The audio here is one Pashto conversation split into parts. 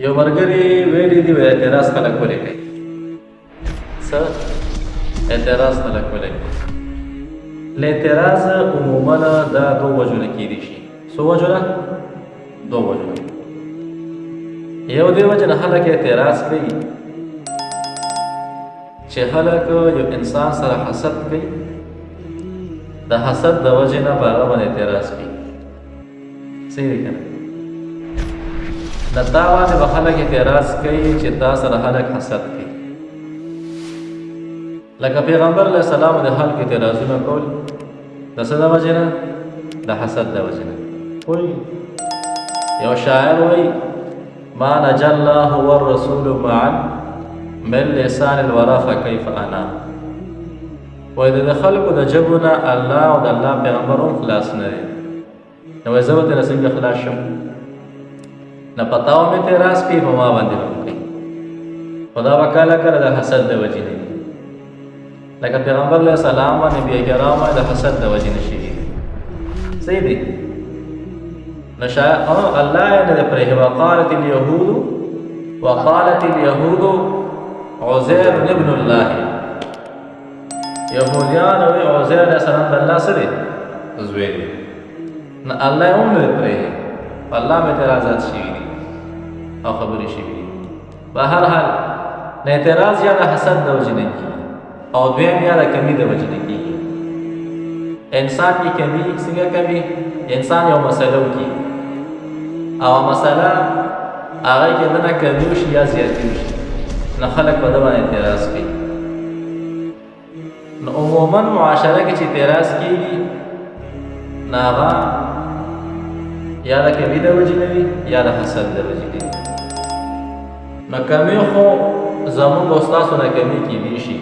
یو ملګري ویلي دي اعتراض خلک ولې کوي؟ څه اعتراض خلک ولې کوي؟ اعتراض عموما دا دو وجو نه کیدی شي. څو وجو نه؟ دو وجو نه. یو دی وجه نه خلک اعتراض کوي چې خلک یو انسان سره حسد کوي، د حسد د وجې نه په هغه باندې اعتراض کوي. صحیح دی که نه؟ د تا باندې به خلک اعتراض کوي چې تا سره خلک حسد کوي. لکه پیغمبر علیه السلام د خلکو اعتراضونه کول د څه د وجې نه؟ د حسد د وجې نه. وایي یو شاعر وایي ما نجا الله والرسول معا من لسان الورى فكيف انا. وایي د خلکو د ژبو نه الله او د الله پیغمبر هم خلاص نه دی. نو وایي زه به ترې څنګه خلاص شم؟ نه په تا هم اعتراض کوي، په ما باندې به هم کوي. خو دا به کله کله د حسد د وجې نه وي. لکه پیغمبر علیه السلام باندې انبیا کرام د حسد د وجې نه شوي دي. صحیح دی؟ نو الله یې نه دی پرېښی. وقالت اليهود عزیر ابن الله. یهودیان وایي عزیر علیه السلام د الله څه دی؟ زوی دی. نو الله یې هم نه دی پرېښی. په الله هم اعتراضات شوي دي او خبرې شوي دي. په هر حال نه اعتراض یا د حسد د وجې نه کېږي او دویم یا د کمي د وجې نه کېږي. انسان کې کمي څنګه کمي؟ انسان یو مسله وکړي او مسله هغه کې دنه کمي وشي یا زیاتي وشي، نو خلک په ده باندې اعتراض کوي. نو عموما معاشره کې چې اعتراض کېږي نو هغه یا د کمي د وجې نه وي یا د حسد د وجې نه وي. نو کمي خو زمونږ او ستاسو نه کمي کېدی شي.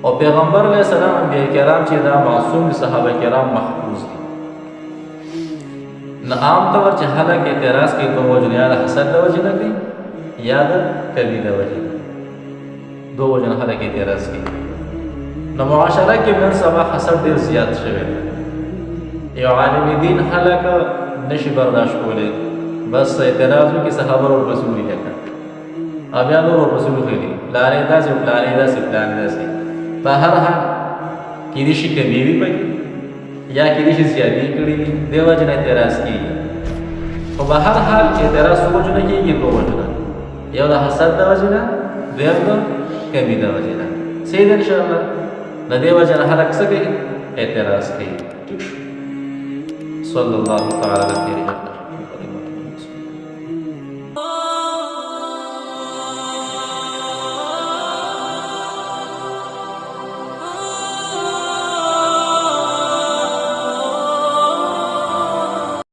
او پیغمبر علیه السلام انبیا کرام چې دا معصوم دي، صحابه کرام محفوظ دي. نو عام طور چې خلک اعتراض کوي په وجه یا د حسد د وجې نه کوي یا د کمي د وجې نه. دو وجه نه خلک اعتراض کوي. نو معاشره کې نن سبا حسد ډېر زیات شوی دی. یو عالم دین خلک نشي برداشت کولی، بس اعتراض وکړي صحابه ورپسې ولیکه او بیا نور ورپسې وښیي پلانې داسې پلانې داسې پلانې داسې. په هر حال کېدای شي کمي وي پکې یا کېدای شي زیاتې کړي وي، دې وجې نه اعتراض کېږي. خو په هر حال اعتراض څو وجو نه کېږي؟ دوه وجو نه. یو د حسد د وجې نه، دویم د کمي د وجې نه. صحیح ده انشاءالله؟ د دې وجې نه خلک څه کوي؟ اعتراض کوي. صلی الله تعالی علیه وسلم.